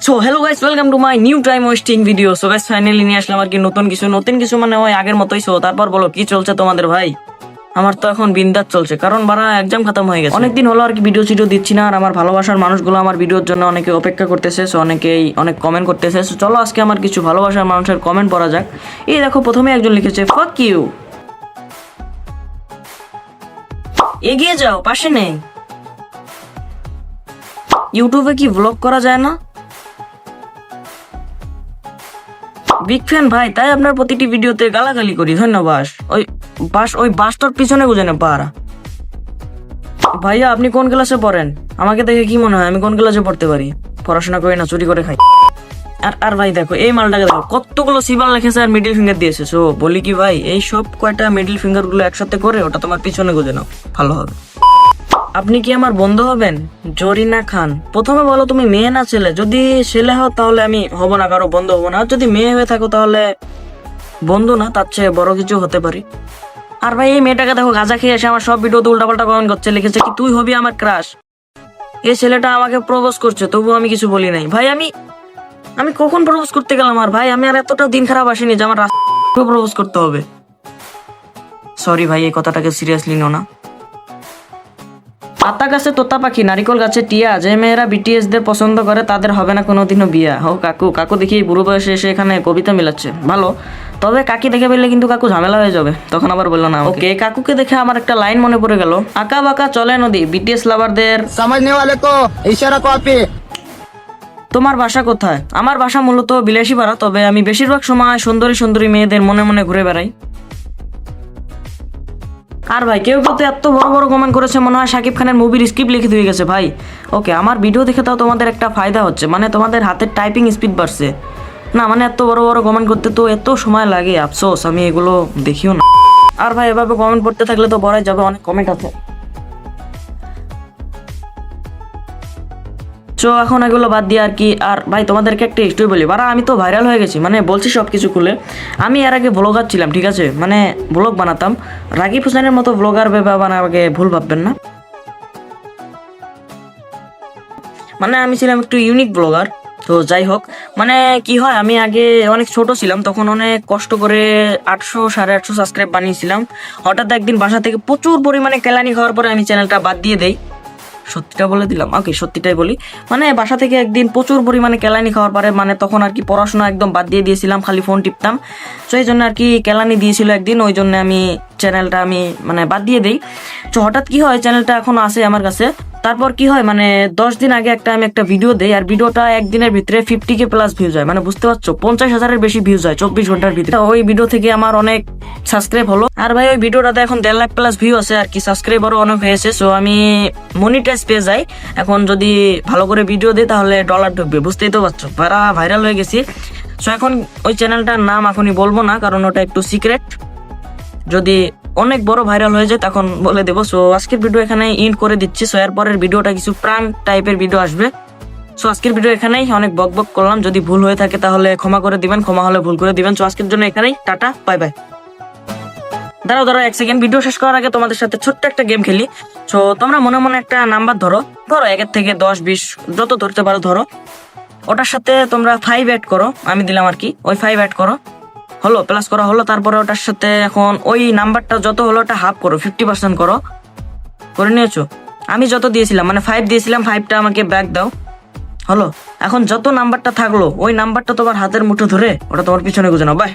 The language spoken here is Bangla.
So hello guys, welcome to my new time wasting video. So guys finally নিয়ে আসলাম আর কি নতুন কিছু মানে ওই আগের মতোই। সো তারপর বলো কি চলছে তোমাদের ভাই? আমার তো এখন বিন্দাস চলছে, কারণ বারা এক্সাম খতম হয়ে গেছে। অনেকদিন হলো আর কি ভিডিও দিচ্ছি না, আর আমার ভালোবাসার মানুষগুলো আমার ভিডিওর জন্য অনেকে অপেক্ষা করতেছে। সো অনেকেই অনেক কমেন্ট করতেছে। সো চলো আজকে আমার কিছু ভালোবাসার মানুষের কমেন্ট পড়া যাক। এই দেখো প্রথমে একজন লিখেছে ফাক ইউ। এগিয়ে যাও, পাশে নেই। ইউটিউবে কি ব্লগ করা যায় না? বিগ ফ্যান ভাই, তাই আপনার প্রতিটি ভিডিওতে গালাগালি করি। ধন্যবাদ। ওই বাসটার পিছনে বুঝে না পারা। ভাইয়া আপনি কোন ক্লাসে পড়েন? আমাকে দেখে কি মনে হয় আমি কোন ক্লাসে পড়তে পারি? পড়াশোনা করি না, চুরি করে খাই। আর ভাই দেখো এই মালটাকে দেখো, কতগুলো সিম্বল লিখেছে আর মিডিল ফিঙ্গার দিয়েছে। সো বলি কি ভাই, এই সব কয়টা মিডিল ফিঙ্গার গুলো একসাথে করে ওটা তোমার পিছনে গুজে নাও, ভালো হবে। আপনি কি আমার বন্ধু হবেন? জরিনা খান, প্রথমে বলো তুমি মেয়ে না ছেলে? যদি ছেলে হও তাহলে আমি হব না, কারো বন্ধু হবো না। আর যদি মেয়ে হয়ে থাকো তাহলে বন্ধু না, তার চেয়ে বড় কিছু হতে পারি। আর ভাই এই মেয়েটাকে দেখো, গাঁজা খেয়ে এসে আমার সব ভিডিওতে উল্টাপাল্টা কমেন্ট করছে, লিখেছে কি তুই হবি আমার ক্রাশ। এই ছেলেটা আমাকে প্রপোজ করছে, তবু আমি কিছু বলি নাই। ভাই আমি কখন প্রপোজ করতে গেলাম? আর ভাই আমি আর এতটা দিন খারাপ আসিনি যে আমার রাস্তায় প্রপোজ করতে হবে। সরি ভাই, এই কথাটাকে সিরিয়াসলি নিও না। পাতা গাছে তোতা পাখি, নারিকল গাছে টিয়া, যে মেয়েরা বিটিএস দের পছন্দ করে তাদের হবে না কোনোদিনও বিয়া। হো কাকু দেখি বুড়ো বয়সে এসে এখানে কবিতা মিলাচ্ছে, ভালো। তবে কাকি দেখে ফেললে কিন্তু কাকু ঝামেলা হয়ে যাবে, তখন আবার বললো না। ওকে, কাকুকে দেখে আমার একটা লাইন মনে পড়ে গেল, আঁকা বাঁকা চলে নদী, বিটিএস লাভারদের समझने वाले को इशारा कॉपी। তোমার বাসা কোথায়? আমার বাসা মূলত বিলাসী পাড়া, তবে আমি বেশিরভাগ সময় সুন্দরী মেয়েদের মনে মনে ঘুরে বেড়াই। আর ভাই কেউ তো এত বড় কমেন্ট করেছে, মনে হয় শাকিব খানের মুভির স্ক্রিপ্ট লিখে দিয়ে গেছে ভাই। ওকে, আমার ভিডিও দেখে তাও তোমাদের একটা ফায়দা হচ্ছে, মানে তোমাদের হাতের টাইপিং স্পিড বাড়ছে না। মানে এত বড় কমেন্ট করতে তো এত সময় লাগে, আফসোস আমি এগুলো দেখিও না। আর ভাই এভাবে কমেন্ট পড়তে থাকলে তো বড়াই যাবে, অনেক কমেন্ট আছে। তো এখন এগুলো বাদ দিয়ে আর কি। আর ভাই তোমাদেরকে একটা স্টোরি বলি, বারা আমি তো ভাইরাল হয়ে গেছি, মানে বলছি সব কিছু খুলে। আমি এর আগে ব্লগার ছিলাম, ঠিক আছে, মানে ব্লগ বানাতাম। রাকিব হোসেনের মতো ব্লগার বানাবে ভুল ভাববেন না। মানে আমি ছিলাম একটু ইউনিক ব্লগার। তো যাই হোক, মানে কি হয়, আমি আগে অনেক ছোট ছিলাম, তখন অনেক কষ্ট করে 800 850 সাবস্ক্রাইব বানিয়েছিলাম। হঠাৎ একদিন বাসা থেকে প্রচুর পরিমাণে কেলানি খাওয়ার পরে আমি চ্যানেলটা বাদ দিয়ে দেই। সত্যিটা বলে দিলাম, ওকে সত্যিটাই বলি। মানে বাসা থেকে একদিন প্রচুর পরিমাণে কেলানি খাওয়ার পরে, মানে তখন আর কি পড়াশোনা একদম বাদ দিয়ে দিয়েছিলাম, খালি ফোন টিপতাম। তো এই জন্য আর কি কেলানি দিয়েছিল একদিন, ওই জন্য আমি চ্যানেলটা মানে বাদ দিয়ে দিই। তো হঠাৎ কি হয়, চ্যানেলটা এখন আসে আমার কাছে। তারপর কি হয়, মানে 10 দিন আগে আমি একটা ভিডিও দেই, আর ভিডিওটা একদিনের ভিতরে 50K প্লাস ভিউজ হয়। মানে বুঝতে পারছো, 50,000-এর বেশি ভিউজ হয় 24 ঘন্টার ভিতরে। ওই ভিডিও থেকে আমার অনেক সাবস্ক্রাইব হলো। আর ভাই ওই ভিডিওটাতে এখন 1.5 লাখ প্লাস ভিউ আছে আর কি, সাবস্ক্রাইবারও অনেক হয়েছে। সো আমি মনিটাইজ পেয়ে যাই এখন, যদি ভালো করে ভিডিও দিই তাহলে ডলার ঢুকবে, বুঝতেই তো পারছো, ভাইরাল হয়ে গেছি। সো এখন ওই চ্যানেলটার নাম এখনই বলবো না, কারণ ওটা একটু সিক্রেট। যদি অনেক বড় ভাইরাল হয়ে যায় তখন বলে দেবো। সো আজকের ভিডিও এখানে এন্ড করে দিচ্ছি। সো এরপরের ভিডিওটা কিছু প্রাঙ্ক টাইপের ভিডিও আসবে। সো আজকের ভিডিও এখানেই, অনেক বক করলাম, যদি ভুল হয়ে থাকে তাহলে ক্ষমা করে দিবেন, ক্ষমা হলে ভুল করে দিবেন। সো আজকের জন্য এখানেই, টাটা বাই বাই। দাঁড়াও 1 সেকেন্ড, ভিডিও শেষ করার আগে তোমাদের সাথে ছোট্ট একটা গেম খেলি। সো তোমরা মনে মনে একটা নাম্বার ধরো 1 থেকে 10 20 যত ধরতে পারো ধরো। ওটার সাথে তোমরা 5 অ্যাড করো, আমি দিলাম আর কি, ওই 5 অ্যাড করো, হলো প্লাস করা হলো। তারপরে ওটার সাথে এখন ওই নাম্বারটা যত হলো ওটা হাফ করো, 50% করো, করে নিয়েছো। আমি যত দিয়েছিলাম মানে 5 দিয়েছিলাম, 5টা আমাকে ব্যাক দাও, হলো। এখন যত নাম্বারটা থাকলো ওই নাম্বারটা তোমার হাতের মুঠো ধরে ওটা তোমার পিছনে গুজে নাও, বাই।